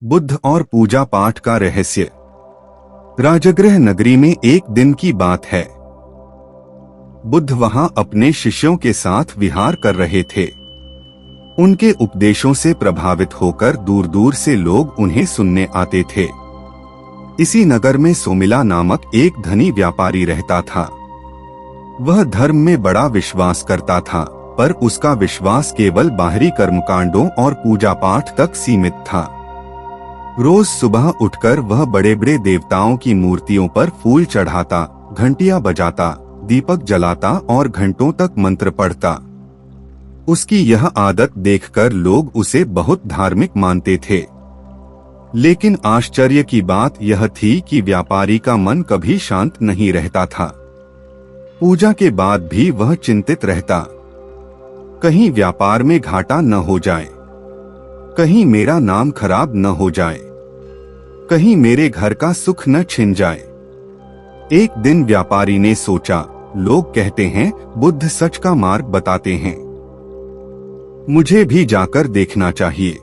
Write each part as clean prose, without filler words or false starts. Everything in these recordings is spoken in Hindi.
बुद्ध और पूजा पाठ का रहस्य। राजगृह नगरी में एक दिन की बात है। बुद्ध वहां अपने शिष्यों के साथ विहार कर रहे थे। उनके उपदेशों से प्रभावित होकर दूर दूर से लोग उन्हें सुनने आते थे। इसी नगर में सोमिला नामक एक धनी व्यापारी रहता था। वह धर्म में बड़ा विश्वास करता था, पर उसका विश्वास केवल बाहरी कर्मकांडों और पूजा पाठ तक सीमित था। रोज सुबह उठकर वह बड़े बड़े देवताओं की मूर्तियों पर फूल चढ़ाता, घंटियां बजाता, दीपक जलाता और घंटों तक मंत्र पढ़ता। उसकी यह आदत देखकर लोग उसे बहुत धार्मिक मानते थे। लेकिन आश्चर्य की बात यह थी कि व्यापारी का मन कभी शांत नहीं रहता था। पूजा के बाद भी वह चिंतित रहता, कहीं व्यापार में घाटा न हो जाए, कहीं मेरा नाम खराब न हो जाए, कहीं मेरे घर का सुख न छिन जाए। एक दिन व्यापारी ने सोचा, लोग कहते हैं बुद्ध सच का मार्ग बताते हैं, मुझे भी जाकर देखना चाहिए।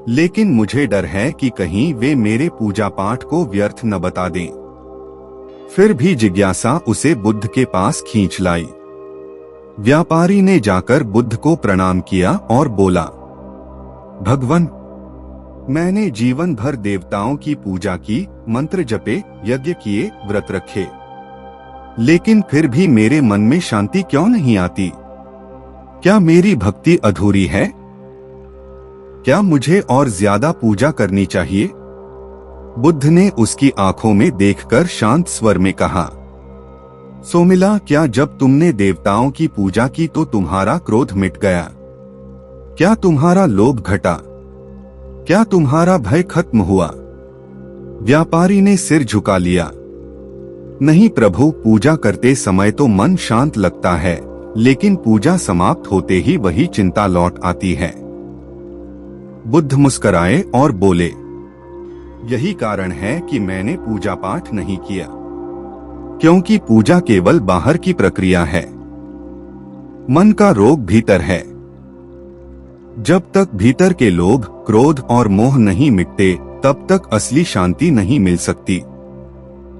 लेकिन मुझे डर है कि कहीं वे मेरे पूजा पाठ को व्यर्थ न बता दें। फिर भी जिज्ञासा उसे बुद्ध के पास खींच लाई। व्यापारी ने जाकर बुद्ध को प्रणाम किया और बोला, भगवान, मैंने जीवन भर देवताओं की पूजा की, मंत्र जपे, यज्ञ किए, व्रत रखे, लेकिन फिर भी मेरे मन में शांति क्यों नहीं आती? क्या मेरी भक्ति अधूरी है? क्या मुझे और ज्यादा पूजा करनी चाहिए? बुद्ध ने उसकी आंखों में देखकर शांत स्वर में कहा, सोमिला, क्या जब तुमने देवताओं की पूजा की तो तुम्हारा क्रोध मिट गया? क्या तुम्हारा लोभ घटा? क्या तुम्हारा भय खत्म हुआ? व्यापारी ने सिर झुका लिया, नहीं प्रभु, पूजा करते समय तो मन शांत लगता है, लेकिन पूजा समाप्त होते ही वही चिंता लौट आती है। बुद्ध मुस्कुराए और बोले, यही कारण है कि मैंने पूजा पाठ नहीं किया, क्योंकि पूजा केवल बाहर की प्रक्रिया है, मन का रोग भीतर है। जब तक भीतर के लोभ, क्रोध और मोह नहीं मिटते, तब तक असली शांति नहीं मिल सकती।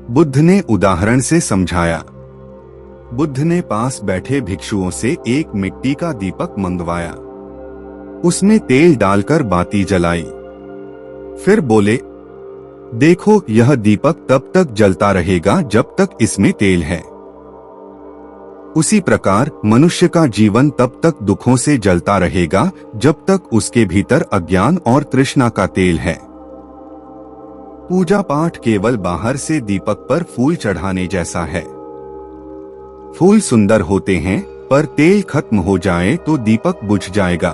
बुद्ध ने उदाहरण से समझाया। बुद्ध ने पास बैठे भिक्षुओं से एक मिट्टी का दीपक मंगवाया, उसमें तेल डालकर बाती जलाई। फिर बोले, देखो, यह दीपक तब तक जलता रहेगा जब तक इसमें तेल है। उसी प्रकार मनुष्य का जीवन तब तक दुखों से जलता रहेगा जब तक उसके भीतर अज्ञान और तृष्णा का तेल है। पूजा पाठ केवल बाहर से दीपक पर फूल चढ़ाने जैसा है। फूल सुंदर होते हैं, पर तेल खत्म हो जाए तो दीपक बुझ जाएगा।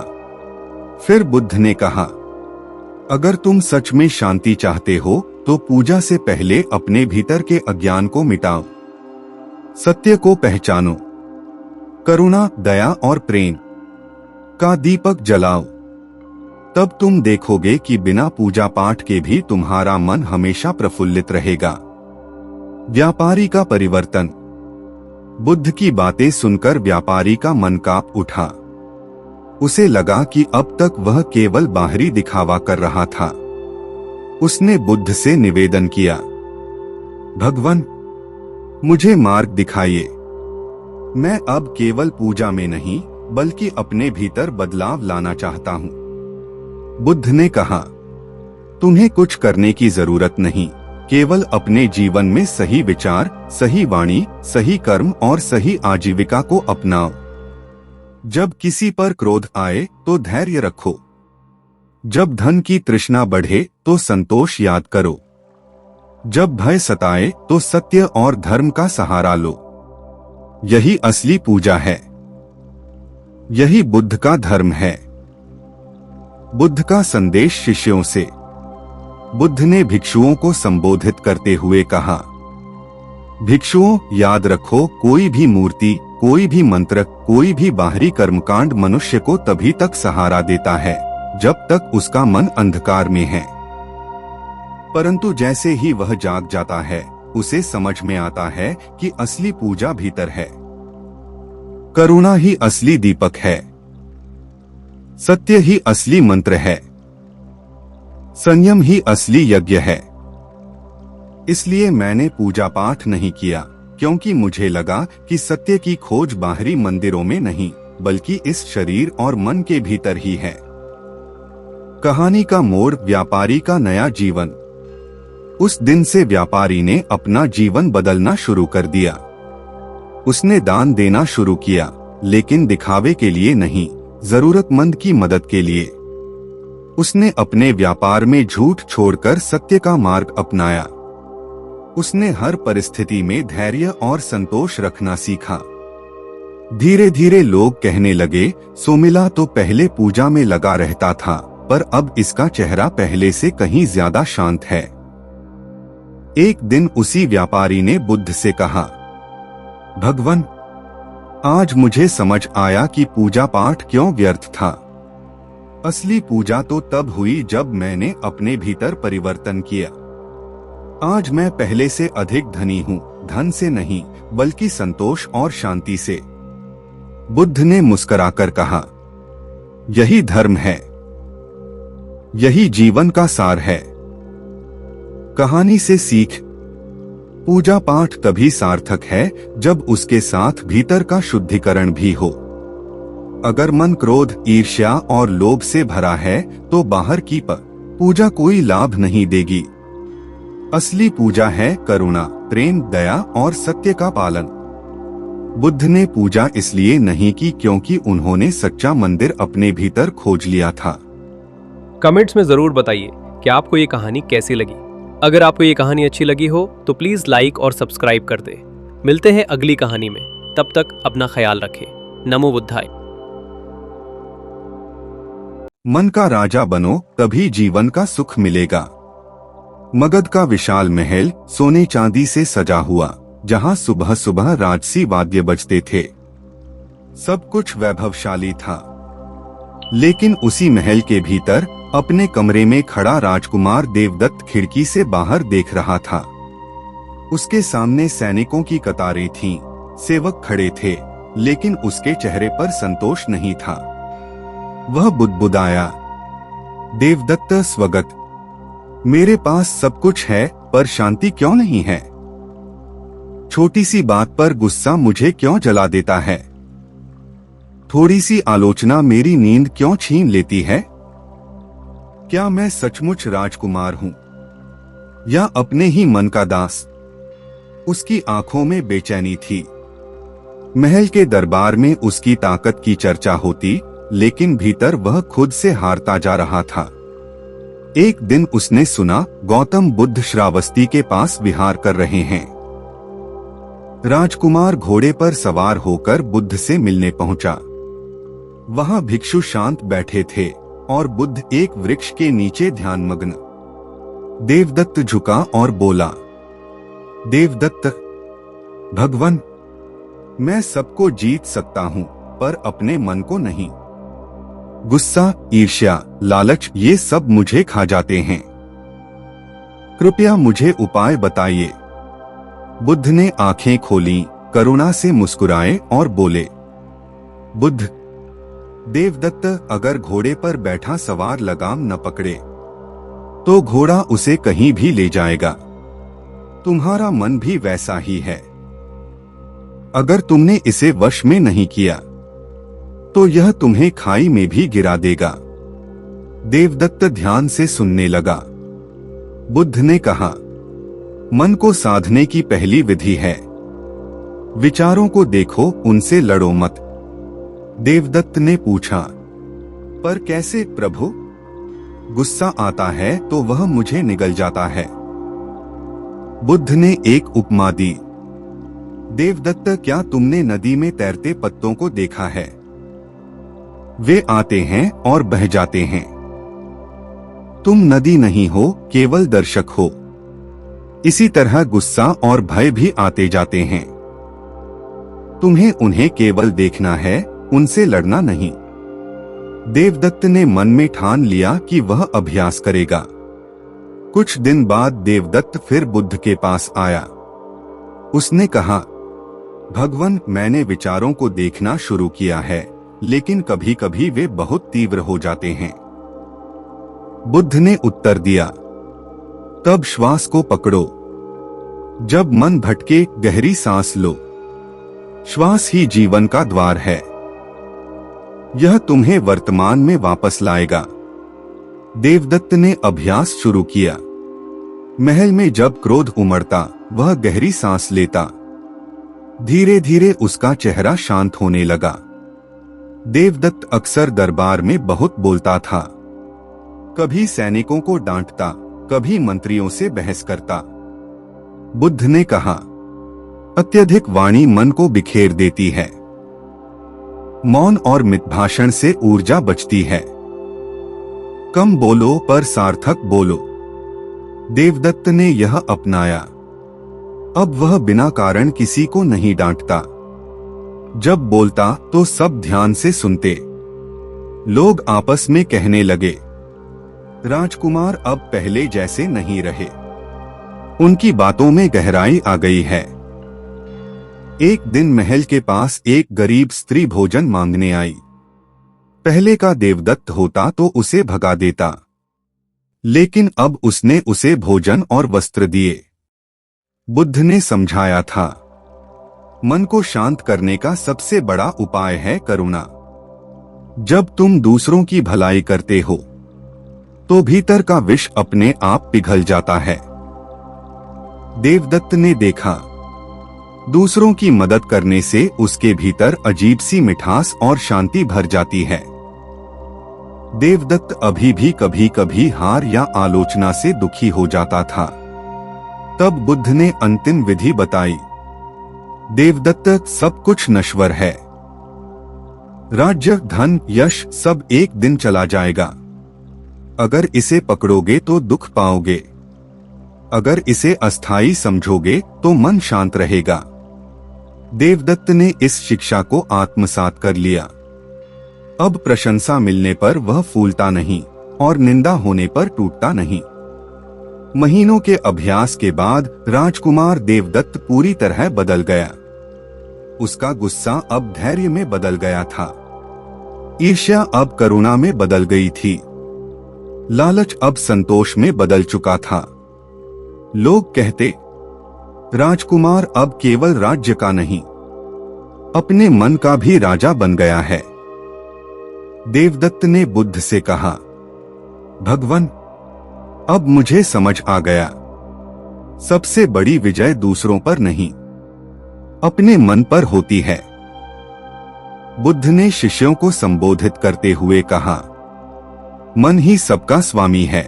फिर बुद्ध ने कहा, अगर तुम सच में शांति चाहते हो तो पूजा से पहले अपने भीतर के अज्ञान को मिटाओ, सत्य को पहचानो, करुणा, दया और प्रेम का दीपक जलाओ। तब तुम देखोगे कि बिना पूजा पाठ के भी तुम्हारा मन हमेशा प्रफुल्लित रहेगा। व्यापारी का परिवर्तन। बुद्ध की बातें सुनकर व्यापारी का मन कांप उठा। उसे लगा कि अब तक वह केवल बाहरी दिखावा कर रहा था। उसने बुद्ध से निवेदन किया, भगवान, मुझे मार्ग दिखाइए। मैं अब केवल पूजा में नहीं, बल्कि अपने भीतर बदलाव लाना चाहता हूँ। बुद्ध ने कहा, तुम्हें कुछ करने की जरूरत नहीं, केवल अपने जीवन में सही विचार, सही वाणी, सही कर्म और सही आजीविका को अपनाओ। जब किसी पर क्रोध आए तो धैर्य रखो, जब धन की तृष्णा बढ़े तो संतोष याद करो, जब भय सताए तो सत्य और धर्म का सहारा लो। यही असली पूजा है, यही बुद्ध का धर्म है। बुद्ध का संदेश शिष्यों से। बुद्ध ने भिक्षुओं को संबोधित करते हुए कहा, भिक्षुओं, याद रखो, कोई भी मूर्ति, कोई भी मंत्र, कोई भी बाहरी कर्मकांड मनुष्य को तभी तक सहारा देता है जब तक उसका मन अंधकार में है। परंतु जैसे ही वह जाग जाता है, उसे समझ में आता है कि असली पूजा भीतर है। करुणा ही असली दीपक है, सत्य ही असली मंत्र है, संयम ही असली यज्ञ है। इसलिए मैंने पूजा पाठ नहीं किया, क्योंकि मुझे लगा कि सत्य की खोज बाहरी मंदिरों में नहीं, बल्कि इस शरीर और मन के भीतर ही है। कहानी का मोड़, व्यापारी का नया जीवन। उस दिन से व्यापारी ने अपना जीवन बदलना शुरू कर दिया। उसने दान देना शुरू किया, लेकिन दिखावे के लिए नहीं, जरूरतमंद की मदद के लिए। उसने अपने व्यापार में झूठ छोड़कर सत्य का मार्ग अपनाया। उसने हर परिस्थिति में धैर्य और संतोष रखना सीखा। धीरे धीरे लोग कहने लगे, सोमिला तो पहले पूजा में लगा रहता था, पर अब इसका चेहरा पहले से कहीं ज्यादा शांत है। एक दिन उसी व्यापारी ने बुद्ध से कहा, भगवान, आज मुझे समझ आया कि पूजा पाठ क्यों व्यर्थ था। असली पूजा तो तब हुई जब मैंने अपने भीतर परिवर्तन किया। आज मैं पहले से अधिक धनी हूँ, धन से नहीं, बल्कि संतोष और शांति से। बुद्ध ने मुस्कुराकर कहा, यही धर्म है, यही जीवन का सार है। कहानी से सीख। पूजा पाठ तभी सार्थक है जब उसके साथ भीतर का शुद्धिकरण भी हो। अगर मन क्रोध, ईर्ष्या और लोभ से भरा है तो बाहर की पूजा कोई लाभ नहीं देगी। असली पूजा है करुणा, प्रेम, दया और सत्य का पालन। बुद्ध ने पूजा इसलिए नहीं की क्योंकि उन्होंने सच्चा मंदिर अपने भीतर खोज लिया था। कमेंट्स में जरूर बताइए कि आपको ये कहानी कैसी लगी। अगर आपको ये कहानी अच्छी लगी हो तो प्लीज लाइक और सब्सक्राइब कर दे। मिलते हैं अगली कहानी में, तब तक अपना ख्याल रखें। नमो बुद्धाय। मन का राजा बनो, तभी जीवन का सुख मिलेगा। मगध का विशाल महल सोने चांदी से सजा हुआ, जहां सुबह सुबह राजसी वाद्य बजते थे। सब कुछ वैभवशाली था, लेकिन उसी महल के भीतर अपने कमरे में खड़ा राजकुमार देवदत्त खिड़की से बाहर देख रहा था। उसके सामने सैनिकों की कतारें थीं, सेवक खड़े थे, लेकिन उसके चेहरे पर संतोष नहीं था। वह बुदबुदाया, देवदत्त स्वगत, मेरे पास सब कुछ है, पर शांति क्यों नहीं है? छोटी सी बात पर गुस्सा मुझे क्यों जला देता है? थोड़ी सी आलोचना मेरी नींद क्यों छीन लेती है? क्या मैं सचमुच राजकुमार हूँ या अपने ही मन का दास? उसकी आंखों में बेचैनी थी। महल के दरबार में उसकी ताकत की चर्चा होती, लेकिन भीतर वह खुद से हारता जा रहा था। एक दिन उसने सुना, गौतम बुद्ध श्रावस्ती के पास विहार कर रहे हैं। राजकुमार घोड़े पर सवार होकर बुद्ध से मिलने पहुंचा। वहां भिक्षु शांत बैठे थे और बुद्ध एक वृक्ष के नीचे ध्यानमग्न। देवदत्त झुका और बोला, देवदत्त, भगवान, मैं सबको जीत सकता हूं, पर अपने मन को नहीं। गुस्सा, ईर्ष्या, लालच, ये सब मुझे खा जाते हैं। कृपया मुझे उपाय बताइए। बुद्ध ने आंखें खोलीं, करुणा से मुस्कुराए और बोले, बुद्ध, देवदत्त, अगर घोड़े पर बैठा सवार लगाम न पकड़े तो घोड़ा उसे कहीं भी ले जाएगा। तुम्हारा मन भी वैसा ही है। अगर तुमने इसे वश में नहीं किया तो यह तुम्हें खाई में भी गिरा देगा। देवदत्त ध्यान से सुनने लगा। बुद्ध ने कहा, मन को साधने की पहली विधि है, विचारों को देखो, उनसे लड़ो मत। देवदत्त ने पूछा, पर कैसे प्रभु? गुस्सा आता है तो वह मुझे निगल जाता है। बुद्ध ने एक उपमा दी। देवदत्त, क्या तुमने नदी में तैरते पत्तों को देखा है? वे आते हैं और बह जाते हैं। तुम नदी नहीं हो, केवल दर्शक हो। इसी तरह गुस्सा और भय भी आते जाते हैं। तुम्हें उन्हें केवल देखना है, उनसे लड़ना नहीं। देवदत्त ने मन में ठान लिया कि वह अभ्यास करेगा। कुछ दिन बाद देवदत्त फिर बुद्ध के पास आया। उसने कहा, भगवान, मैंने विचारों को देखना शुरू किया है, लेकिन कभी कभी वे बहुत तीव्र हो जाते हैं। बुद्ध ने उत्तर दिया, तब श्वास को पकड़ो। जब मन भटके गहरी सांस लो। श्वास ही जीवन का द्वार है। यह तुम्हें वर्तमान में वापस लाएगा। देवदत्त ने अभ्यास शुरू किया। महल में जब क्रोध उमड़ता, वह गहरी सांस लेता। धीरे धीरे उसका चेहरा शांत होने लगा। देवदत्त अक्सर दरबार में बहुत बोलता था। कभी सैनिकों को डांटता, कभी मंत्रियों से बहस करता। बुद्ध ने कहा, अत्यधिक वाणी मन को बिखेर देती है। मौन और मितभाषण से ऊर्जा बचती है। कम बोलो पर सार्थक बोलो। देवदत्त ने यह अपनाया। अब वह बिना कारण किसी को नहीं डांटता। जब बोलता तो सब ध्यान से सुनते। लोग आपस में कहने लगे, राजकुमार अब पहले जैसे नहीं रहे। उनकी बातों में गहराई आ गई है। एक दिन महल के पास एक गरीब स्त्री भोजन मांगने आई। पहले का देवदत्त होता तो उसे भगा देता, लेकिन अब उसने उसे भोजन और वस्त्र दिए। बुद्ध ने समझाया था, मन को शांत करने का सबसे बड़ा उपाय है करुणा। जब तुम दूसरों की भलाई करते हो तो भीतर का विष अपने आप पिघल जाता है। देवदत्त ने देखा, दूसरों की मदद करने से उसके भीतर अजीब सी मिठास और शांति भर जाती है। देवदत्त अभी भी कभी कभी हार या आलोचना से दुखी हो जाता था। तब बुद्ध ने अंतिम विधि बताई। देवदत्त, सब कुछ नश्वर है। राज्य, धन, यश सब एक दिन चला जाएगा। अगर इसे पकड़ोगे तो दुख पाओगे। अगर इसे अस्थायी समझोगे तो मन शांत रहेगा। देवदत्त ने इस शिक्षा को आत्मसात कर लिया। अब प्रशंसा मिलने पर वह फूलता नहीं और निंदा होने पर टूटता नहीं। महीनों के अभ्यास के बाद राजकुमार देवदत्त पूरी तरह बदल गया। उसका गुस्सा अब धैर्य में बदल गया था। ईर्ष्या अब करुणा में बदल गई थी। लालच अब संतोष में बदल चुका था। लोग कहते, राजकुमार अब केवल राज्य का नहीं, अपने मन का भी राजा बन गया है। देवदत्त ने बुद्ध से कहा, भगवान, अब मुझे समझ आ गया। सबसे बड़ी विजय दूसरों पर नहीं, अपने मन पर होती है। बुद्ध ने शिष्यों को संबोधित करते हुए कहा, मन ही सबका स्वामी है।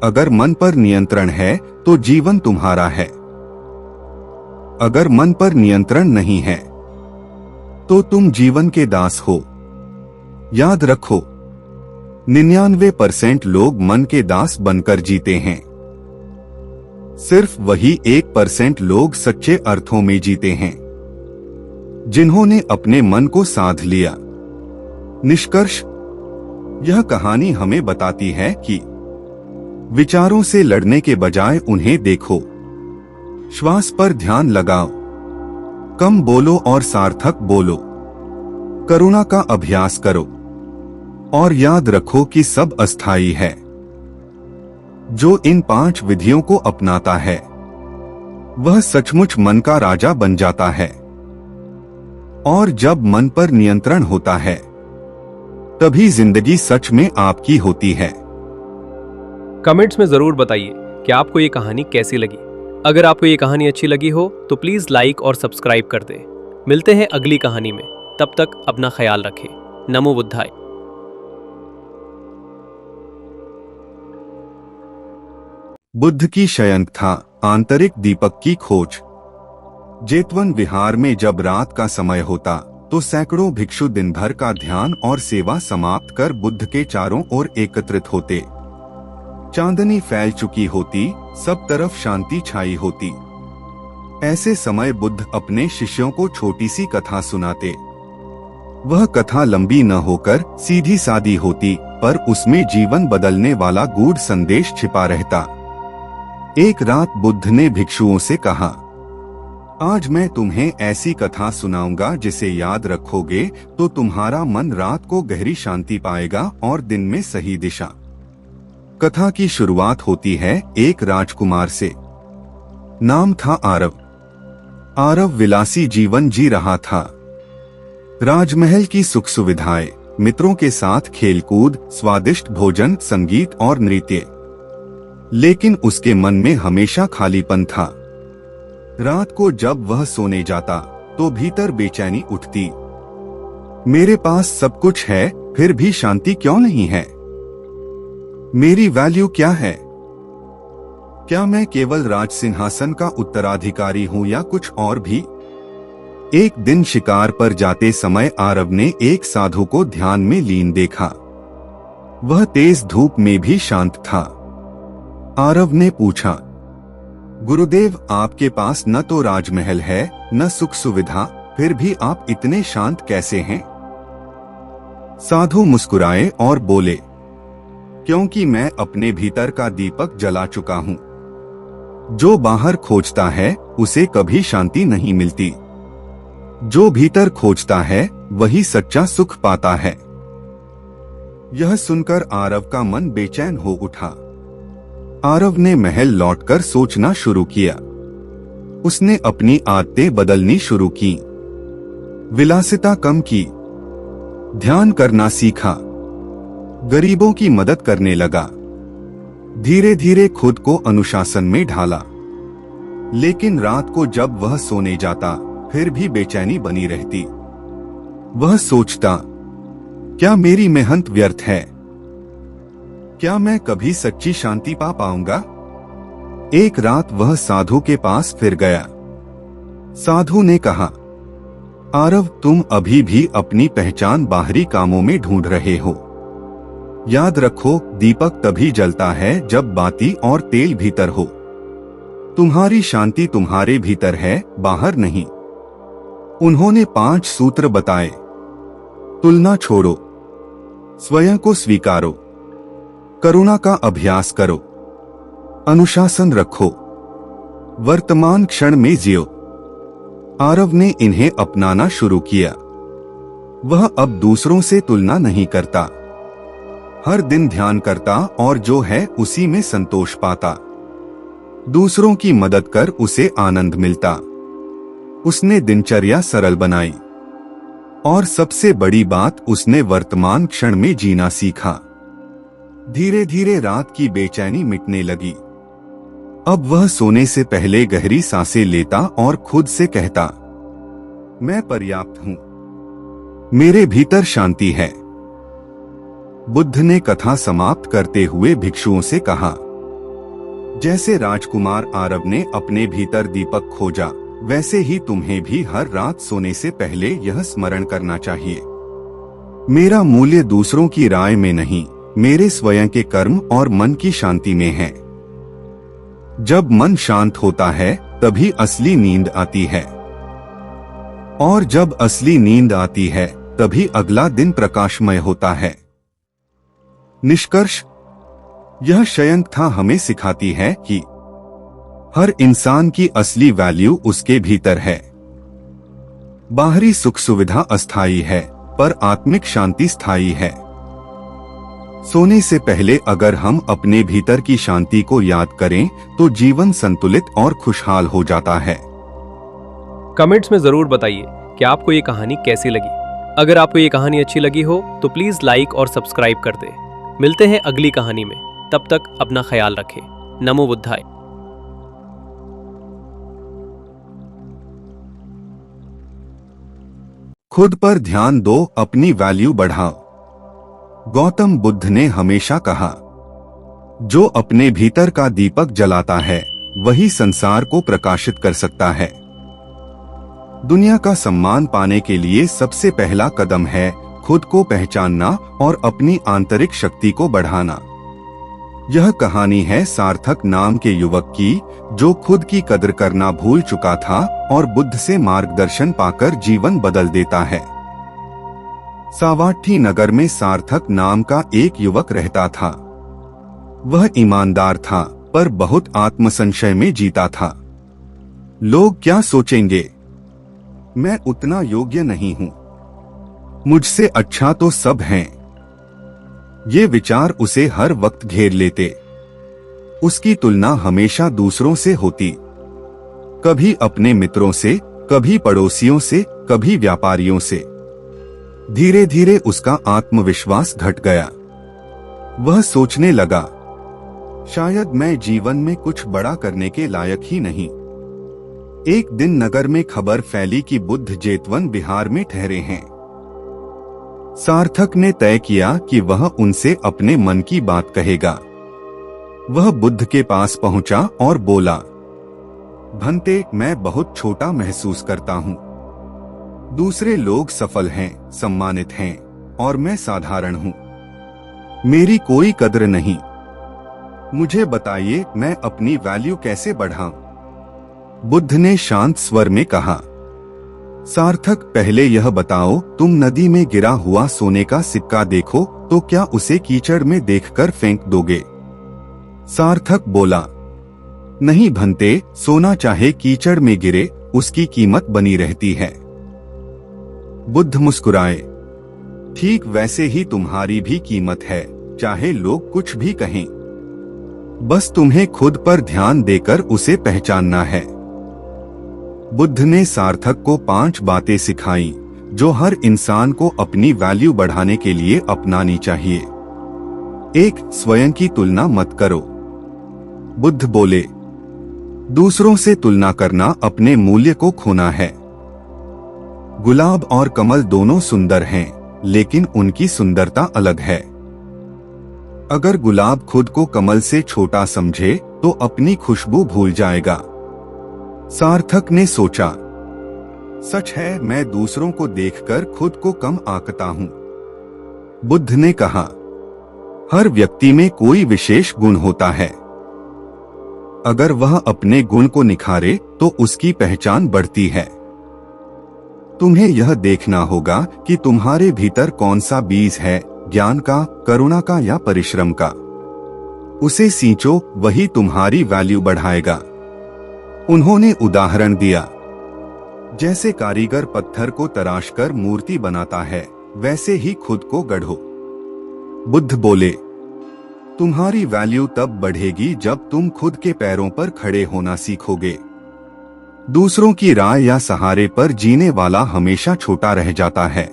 अगर मन पर नियंत्रण है तो जीवन तुम्हारा है। अगर मन पर नियंत्रण नहीं है तो तुम जीवन के दास हो। याद रखो, 99% लोग मन के दास बनकर जीते हैं। सिर्फ वही 1% लोग सच्चे अर्थों में जीते हैं, जिन्होंने अपने मन को साध लिया। निष्कर्ष, यह कहानी हमें बताती है कि विचारों से लड़ने के बजाय उन्हें देखो। श्वास पर ध्यान लगाओ। कम बोलो और सार्थक बोलो। करुणा का अभ्यास करो और याद रखो कि सब अस्थायी है। जो इन 5 विधियों को अपनाता है वह सचमुच मन का राजा बन जाता है। और जब मन पर नियंत्रण होता है तभी जिंदगी सच में आपकी होती है। कमेंट्स में जरूर बताइए कि आपको ये कहानी कैसी लगी। अगर आपको ये कहानी अच्छी लगी हो तो प्लीज लाइक और सब्सक्राइब कर दें। मिलते हैं अगली कहानी में, तब तक अपना ख्याल रखें। नमो बुद्धाय। बुद्ध की शयनकथा, आंतरिक दीपक की खोज। जेतवन विहार में जब रात का समय होता तो सैकड़ों भिक्षु दिन भर का ध्यान और सेवा समाप्त कर बुद्ध के चारों ओर एकत्रित होते। चांदनी फैल चुकी होती, सब तरफ शांति छाई होती। ऐसे समय बुद्ध अपने शिष्यों को छोटी सी कथा सुनाते। वह कथा लंबी न होकर सीधी सादी होती, पर उसमें जीवन बदलने वाला गूढ़ संदेश छिपा रहता। एक रात बुद्ध ने भिक्षुओं से कहा, आज मैं तुम्हें ऐसी कथा सुनाऊंगा जिसे याद रखोगे तो तुम्हारा मन रात को गहरी शांति पाएगा और दिन में सही दिशा। कथा की शुरुआत होती है एक राजकुमार से। नाम था आरव। आरव विलासी जीवन जी रहा था। राजमहल की सुख सुविधाएं, मित्रों के साथ खेलकूद, स्वादिष्ट भोजन, संगीत और नृत्य। लेकिन उसके मन में हमेशा खालीपन था। रात को जब वह सोने जाता तो भीतर बेचैनी उठती। मेरे पास सब कुछ है, फिर भी शांति क्यों नहीं है? मेरी वैल्यू क्या है? क्या मैं केवल राज सिंहासन का उत्तराधिकारी हूं या कुछ और भी? एक दिन शिकार पर जाते समय आरव ने एक साधु को ध्यान में लीन देखा। वह तेज धूप में भी शांत था। आरव ने पूछा, गुरुदेव, आपके पास न तो राजमहल है न सुख सुविधा, फिर भी आप इतने शांत कैसे हैं? साधु मुस्कुराए और बोले, क्योंकि मैं अपने भीतर का दीपक जला चुका हूं। जो बाहर खोजता है उसे कभी शांति नहीं मिलती। जो भीतर खोजता है वही सच्चा सुख पाता है। यह सुनकर आरव का मन बेचैन हो उठा। आरव ने महल लौटकर सोचना शुरू किया। उसने अपनी आदतें बदलनी शुरू की। विलासिता कम की, ध्यान करना सीखा, गरीबों की मदद करने लगा। धीरे धीरे खुद को अनुशासन में ढाला। लेकिन रात को जब वह सोने जाता फिर भी बेचैनी बनी रहती। वह सोचता, क्या मेरी मेहनत व्यर्थ है? क्या मैं कभी सच्ची शांति पा पाऊंगा? एक रात वह साधु के पास फिर गया। साधु ने कहा, आरव, तुम अभी भी अपनी पहचान बाहरी कामों में ढूंढ रहे हो। याद रखो, दीपक तभी जलता है जब बाती और तेल भीतर हो। तुम्हारी शांति तुम्हारे भीतर है, बाहर नहीं। उन्होंने 5 सूत्र बताए। तुलना छोड़ो, स्वयं को स्वीकारो, करुणा का अभ्यास करो, अनुशासन रखो, वर्तमान क्षण में जियो। आरव ने इन्हें अपनाना शुरू किया। वह अब दूसरों से तुलना नहीं करता। हर दिन ध्यान करता और जो है उसी में संतोष पाता। दूसरों की मदद कर उसे आनंद मिलता। उसने दिनचर्या सरल बनाई और सबसे बड़ी बात, उसने वर्तमान क्षण में जीना सीखा। धीरे धीरे रात की बेचैनी मिटने लगी। अब वह सोने से पहले गहरी सांसें लेता और खुद से कहता, मैं पर्याप्त हूं, मेरे भीतर शांति है। बुद्ध ने कथा समाप्त करते हुए भिक्षुओं से कहा, जैसे राजकुमार आरव ने अपने भीतर दीपक खोजा, वैसे ही तुम्हें भी हर रात सोने से पहले यह स्मरण करना चाहिए, मेरा मूल्य दूसरों की राय में नहीं, मेरे स्वयं के कर्म और मन की शांति में है। जब मन शांत होता है तभी असली नींद आती है, और जब असली नींद आती है तभी अगला दिन प्रकाशमय होता है। निष्कर्ष, यह शयनकथा हमें सिखाती है कि हर इंसान की असली वैल्यू उसके भीतर है। बाहरी सुख सुविधा अस्थायी है, पर आत्मिक शांति स्थायी है। सोने से पहले अगर हम अपने भीतर की शांति को याद करें तो जीवन संतुलित और खुशहाल हो जाता है। कमेंट्स में जरूर बताइए कि आपको ये कहानी कैसी लगी। अगर आपको ये कहानी अच्छी लगी हो तो प्लीज लाइक और सब्सक्राइब कर दें। मिलते हैं अगली कहानी में, तब तक अपना ख्याल रखें। नमो बुद्धाय। खुद पर ध्यान दो, अपनी वैल्यू बढ़ाओ। गौतम बुद्ध ने हमेशा कहा, जो अपने भीतर का दीपक जलाता है वही संसार को प्रकाशित कर सकता है। दुनिया का सम्मान पाने के लिए सबसे पहला कदम है खुद को पहचानना और अपनी आंतरिक शक्ति को बढ़ाना। यह कहानी है सार्थक नाम के युवक की, जो खुद की कदर करना भूल चुका था और बुद्ध से मार्गदर्शन पाकर जीवन बदल देता है। सावाट्ठी नगर में सार्थक नाम का एक युवक रहता था। वह ईमानदार था पर बहुत आत्मसंशय में जीता था। लोग क्या सोचेंगे, मैं उतना योग्य नहीं हूँ, मुझसे अच्छा तो सब हैं। ये विचार उसे हर वक्त घेर लेते। उसकी तुलना हमेशा दूसरों से होती, कभी अपने मित्रों से, कभी पड़ोसियों से, कभी व्यापारियों से। धीरे धीरे उसका आत्मविश्वास घट गया। वह सोचने लगा, शायद मैं जीवन में कुछ बड़ा करने के लायक ही नहीं। एक दिन नगर में खबर फैली कि बुद्ध जेतवन बिहार में ठहरे हैं। सार्थक ने तय किया कि वह उनसे अपने मन की बात कहेगा। वह बुद्ध के पास पहुंचा और बोला, भंते, मैं बहुत छोटा महसूस करता हूं। दूसरे लोग सफल हैं, सम्मानित हैं, और मैं साधारण हूं। मेरी कोई कद्र नहीं। मुझे बताइए, मैं अपनी वैल्यू कैसे बढ़ाऊं? बुद्ध ने शांत स्वर में कहा, सार्थक, पहले यह बताओ, तुम नदी में गिरा हुआ सोने का सिक्का देखो तो क्या उसे कीचड़ में देखकर फेंक दोगे? सार्थक बोला, नहीं भंते, सोना चाहे कीचड़ में गिरे, उसकी कीमत बनी रहती है। बुद्ध मुस्कुराए, ठीक वैसे ही तुम्हारी भी कीमत है, चाहे लोग कुछ भी कहें। बस तुम्हें खुद पर ध्यान देकर उसे पहचानना है। बुद्ध ने सार्थक को 5 बातें सिखाई जो हर इंसान को अपनी वैल्यू बढ़ाने के लिए अपनानी चाहिए। 1. स्वयं की तुलना मत करो। बुद्ध बोले, दूसरों से तुलना करना अपने मूल्य को खोना है। गुलाब और कमल दोनों सुंदर हैं, लेकिन उनकी सुंदरता अलग है। अगर गुलाब खुद को कमल से छोटा समझे तो अपनी खुशबू भूल जाएगा। सार्थक ने सोचा, सच है, मैं दूसरों को देखकर खुद को कम आंकता हूं। बुद्ध ने कहा, हर व्यक्ति में कोई विशेष गुण होता है। अगर वह अपने गुण को निखारे तो उसकी पहचान बढ़ती है। तुम्हें यह देखना होगा कि तुम्हारे भीतर कौन सा बीज है, ज्ञान का, करुणा का या परिश्रम का। उसे सींचो, वही तुम्हारी वैल्यू बढ़ाएगा। उन्होंने उदाहरण दिया, जैसे कारीगर पत्थर को तराशकर मूर्ति बनाता है, वैसे ही खुद को गढ़ो। बुद्ध बोले, तुम्हारी वैल्यू तब बढ़ेगी जब तुम खुद के पैरों पर खड़े होना सीखोगे। दूसरों की राय या सहारे पर जीने वाला हमेशा छोटा रह जाता है।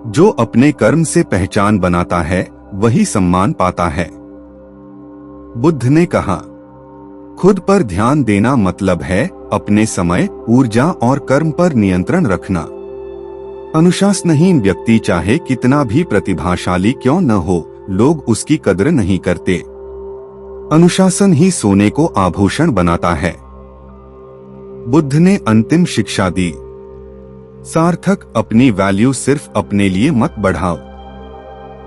जो अपने कर्म से पहचान बनाता है वही सम्मान पाता है। बुद्ध ने कहा, खुद पर ध्यान देना मतलब है अपने समय, ऊर्जा और कर्म पर नियंत्रण रखना। अनुशासनहीन व्यक्ति चाहे कितना भी प्रतिभाशाली क्यों न हो, लोग उसकी कद्र नहीं करते। अनुशासन ही सोने को आभूषण बनाता है। बुद्ध ने अंतिम शिक्षा दी, सार्थक, अपनी वैल्यू सिर्फ अपने लिए मत बढ़ाओ।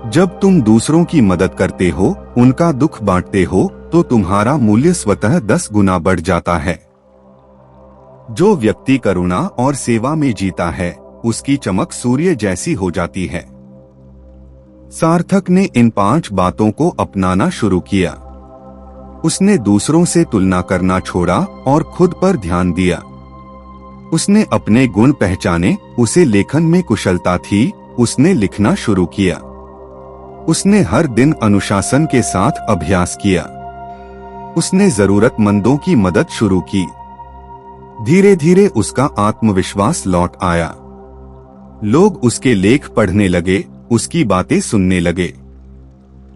जब तुम दूसरों की मदद करते हो, उनका दुख बांटते हो, तो तुम्हारा मूल्य स्वतः 10 गुना बढ़ जाता है। जो व्यक्ति करुणा और सेवा में जीता है, उसकी चमक सूर्य जैसी हो जाती है। सार्थक ने इन 5 बातों को अपनाना शुरू किया। उसने दूसरों से तुलना करना छोड़ा और खुद पर ध्यान दिया। उसने अपने गुण पहचाने, उसे लेखन में कुशलता थी, उसने लिखना शुरू किया। उसने हर दिन अनुशासन के साथ अभ्यास किया। उसने जरूरतमंदों की मदद शुरू की। धीरे धीरे उसका आत्मविश्वास लौट आया। लोग उसके लेख पढ़ने लगे, उसकी बातें सुनने लगे।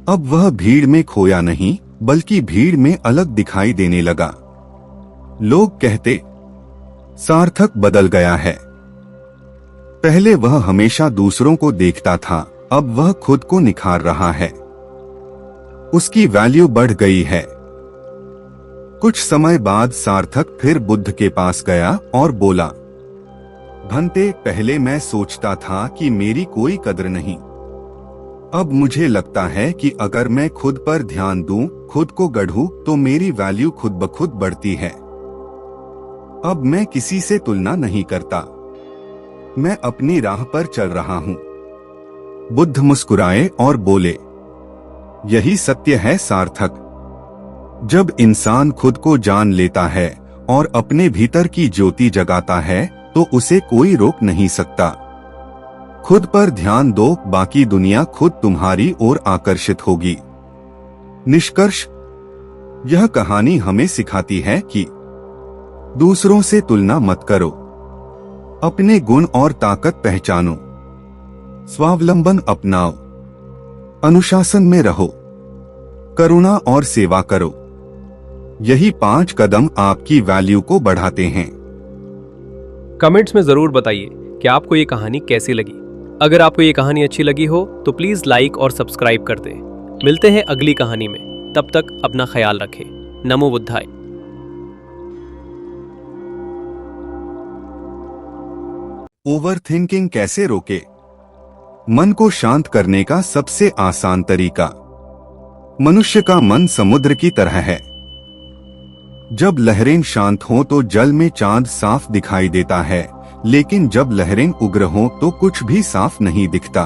अब वह भीड़ में खोया नहीं, बल्कि भीड़ में अलग दिखाई देने लगा। लोग कहते, सार्थक बदल गया है। पहले वह हमेशा दूसरों को देखता था, अब वह खुद को निखार रहा है। उसकी वैल्यू बढ़ गई है। कुछ समय बाद सार्थक फिर बुद्ध के पास गया और बोला, भंते, पहले मैं सोचता था कि मेरी कोई कद्र नहीं। अब मुझे लगता है कि अगर मैं खुद पर ध्यान दूं, खुद को गढ़ूं, तो मेरी वैल्यू खुद ब खुद बढ़ती है। अब मैं किसी से तुलना नहीं करता। मैं अपनी राह पर चल रहा हूं। बुद्ध मुस्कुराए और बोले, यही सत्य है सार्थक। जब इंसान खुद को जान लेता है और अपने भीतर की ज्योति जगाता है, तो उसे कोई रोक नहीं सकता। खुद पर ध्यान दो, बाकी दुनिया खुद तुम्हारी ओर आकर्षित होगी। निष्कर्ष, यह कहानी हमें सिखाती है कि दूसरों से तुलना मत करो, अपने गुण और ताकत पहचानो, स्वावलंबन अपनाओ, अनुशासन में रहो, करुणा और सेवा करो। यही 5 कदम आपकी वैल्यू को बढ़ाते हैं। कमेंट्स में जरूर बताइए कि आपको ये कहानी कैसी लगी। अगर आपको ये कहानी अच्छी लगी हो तो प्लीज लाइक और सब्सक्राइब कर दें। मिलते हैं अगली कहानी में, तब तक अपना ख्याल रखें। नमो बुद्धाय। ओवरथिंकिंग कैसे रोके? मन को शांत करने का सबसे आसान तरीका। मनुष्य का मन समुद्र की तरह है। जब लहरें शांत हों तो जल में चांद साफ दिखाई देता है, लेकिन जब लहरें उग्र हों तो कुछ भी साफ नहीं दिखता।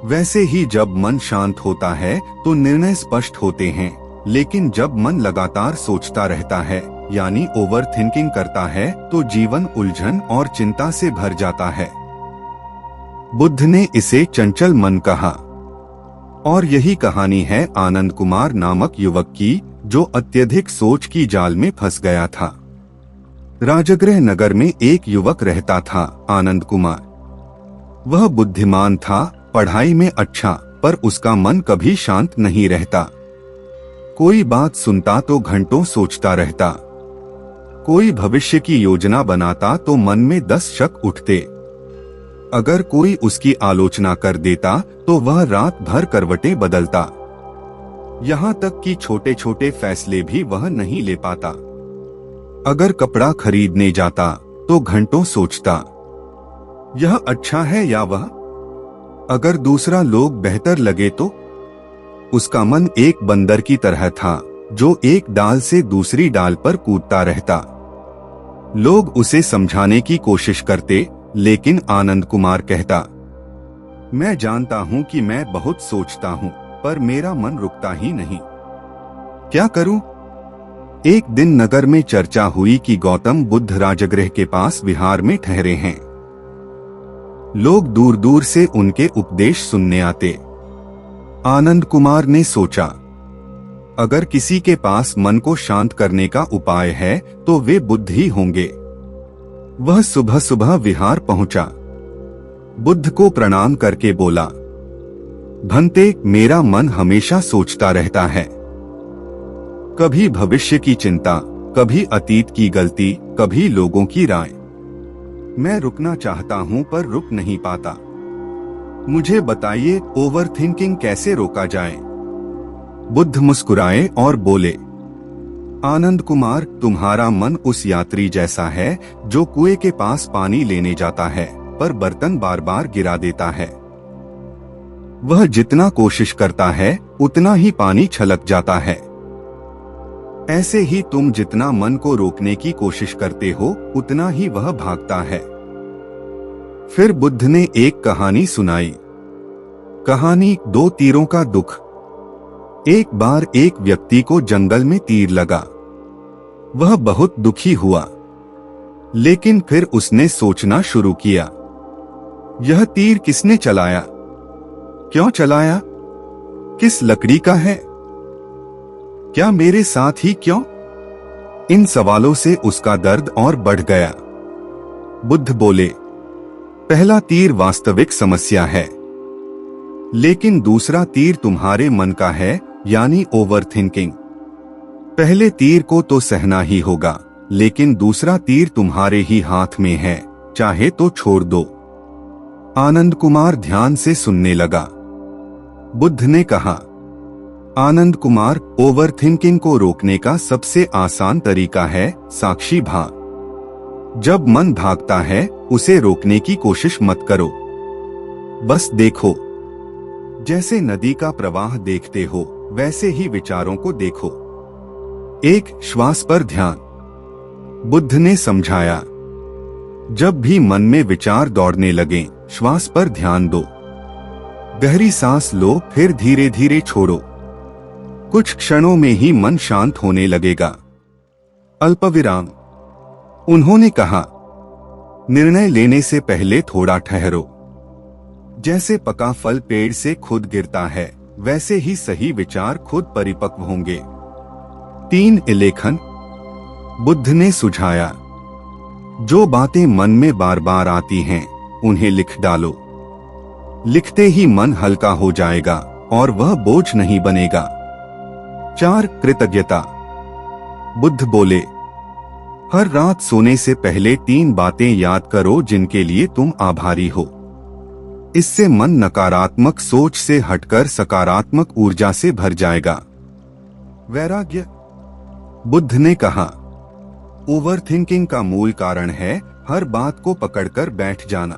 वैसे ही जब मन शांत होता है तो निर्णय स्पष्ट होते हैं, लेकिन जब मन लगातार सोचता रहता है यानी ओवर थिंकिंग करता है तो जीवन उलझन और चिंता से भर जाता है। बुद्ध ने इसे चंचल मन कहा। और यही कहानी है आनंद कुमार नामक युवक की, जो अत्यधिक सोच की जाल में फंस गया था। राजगृह नगर में एक युवक रहता था, आनंद कुमार। वह बुद्धिमान था, पढ़ाई में अच्छा, पर उसका मन कभी शांत नहीं रहता। कोई बात सुनता तो घंटों सोचता रहता। कोई भविष्य की योजना बनाता तो मन में 10 शक उठते। अगर कोई उसकी आलोचना कर देता तो वह रात भर करवटें बदलता। यहाँ तक कि छोटे छोटे फैसले भी वह नहीं ले पाता। अगर कपड़ा खरीदने जाता तो घंटों सोचता, यह अच्छा है या वह। अगर दूसरा लोग बेहतर लगे तो। उसका मन एक बंदर की तरह था, जो एक डाल से दूसरी डाल पर कूदता रहता। लोग उसे समझाने की कोशिश करते, लेकिन आनंद कुमार कहता, मैं जानता हूं कि मैं बहुत सोचता हूं, पर मेरा मन रुकता ही नहीं। क्या करूं? एक दिन नगर में चर्चा हुई कि गौतम बुद्ध राजगृह के पास विहार में ठहरे हैं। लोग दूर दूर से उनके उपदेश सुनने आते। आनंद कुमार ने सोचा, अगर किसी के पास मन को शांत करने का उपाय है तो वे बुद्ध ही होंगे। वह सुबह सुबह विहार पहुंचा। बुद्ध को प्रणाम करके बोला, भंते, मेरा मन हमेशा सोचता रहता है। कभी भविष्य की चिंता, कभी अतीत की गलती, कभी लोगों की राय। मैं रुकना चाहता हूं पर रुक नहीं पाता। मुझे बताइए, ओवरथिंकिंग कैसे रोका जाए? बुद्ध मुस्कुराए और बोले, आनंद कुमार, तुम्हारा मन उस यात्री जैसा है जो कुएं के पास पानी लेने जाता है, पर बर्तन बार बार गिरा देता है। वह जितना कोशिश करता है उतना ही पानी छलक जाता है। ऐसे ही तुम जितना मन को रोकने की कोशिश करते हो उतना ही वह भागता है। फिर बुद्ध ने एक कहानी सुनाई। कहानी 2 तीरों का दुख। एक बार एक व्यक्ति को जंगल में तीर लगा। वह बहुत दुखी हुआ, लेकिन फिर उसने सोचना शुरू किया, यह तीर किसने चलाया, क्यों चलाया, किस लकड़ी का है, क्या मेरे साथ ही क्यों? इन सवालों से उसका दर्द और बढ़ गया। बुद्ध बोले, पहला तीर वास्तविक समस्या है, लेकिन दूसरा तीर तुम्हारे मन का है, यानी ओवरथिंकिंग। पहले तीर को तो सहना ही होगा, लेकिन दूसरा तीर तुम्हारे ही हाथ में है, चाहे तो छोड़ दो। आनंद कुमार ध्यान से सुनने लगा। बुद्ध ने कहा, आनंद कुमार, ओवरथिंकिंग को रोकने का सबसे आसान तरीका है साक्षी भाव। जब मन भागता है उसे रोकने की कोशिश मत करो, बस देखो। जैसे नदी का प्रवाह देखते हो वैसे ही विचारों को देखो। एक श्वास पर ध्यान। बुद्ध ने समझाया, जब भी मन में विचार दौड़ने लगे, श्वास पर ध्यान दो। गहरी सांस लो, फिर धीरे धीरे छोड़ो। कुछ क्षणों में ही मन शांत होने लगेगा। अल्पविराम। उन्होंने कहा, निर्णय लेने से पहले थोड़ा ठहरो। जैसे पका फल पेड़ से खुद गिरता है, वैसे ही सही विचार खुद परिपक्व होंगे। 3 इलेखन। बुद्ध ने सुझाया, जो बातें मन में बार बार आती हैं, उन्हें लिख डालो। लिखते ही मन हल्का हो जाएगा और वह बोझ नहीं बनेगा। 4 कृतज्ञता। बुद्ध बोले, हर रात सोने से पहले 3 बातें याद करो जिनके लिए तुम आभारी हो। इससे मन नकारात्मक सोच से हटकर सकारात्मक ऊर्जा से भर जाएगा। वैराग्य। बुद्ध ने कहा, ओवरथिंकिंग का मूल कारण है हर बात को पकड़कर बैठ जाना।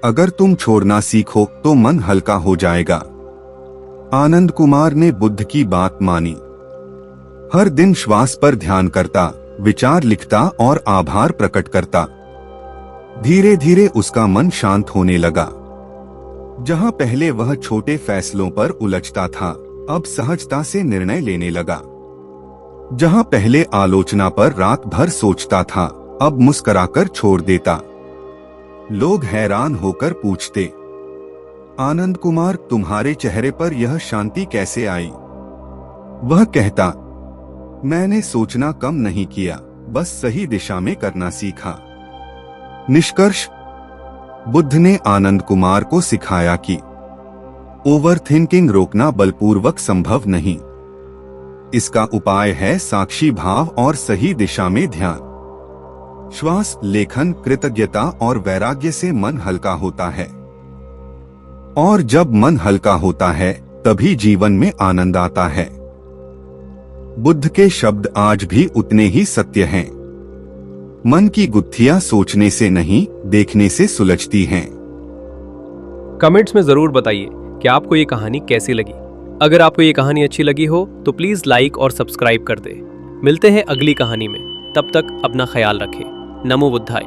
अगर तुम छोड़ना सीखो तो मन हल्का हो जाएगा। आनंद कुमार ने बुद्ध की बात मानी। हर दिन श्वास पर ध्यान करता, विचार लिखता और आभार प्रकट करता। धीरे धीरे उसका मन शांत होने लगा। जहां पहले वह छोटे फैसलों पर उलझता था, अब सहजता से निर्णय लेने लगा। जहां पहले आलोचना पर रात भर सोचता था, अब मुस्कुराकर छोड़ देता। लोग हैरान होकर पूछते, आनंद कुमार, तुम्हारे चेहरे पर यह शांति कैसे आई? वह कहता, मैंने सोचना कम नहीं किया, बस सही दिशा में करना सीखा। निष्कर्ष। बुद्ध ने आनंद कुमार को सिखाया कि ओवरथिंकिंग रोकना बलपूर्वक संभव नहीं। इसका उपाय है साक्षी भाव और सही दिशा में ध्यान। श्वास, लेखन, कृतज्ञता और वैराग्य से मन हल्का होता है। और जब मन हल्का होता है, तभी जीवन में आनंद आता है। बुद्ध के शब्द आज भी उतने ही सत्य हैं। मन की गुत्थियां सोचने से नहीं, देखने से सुलझती हैं। कमेंट्स में जरूर बताइए कि आपको ये कहानी कैसी लगी। अगर आपको ये कहानी अच्छी लगी हो तो प्लीज लाइक और सब्सक्राइब कर दे। मिलते हैं अगली कहानी में, तब तक अपना ख्याल रखें। नमो बुद्धाय।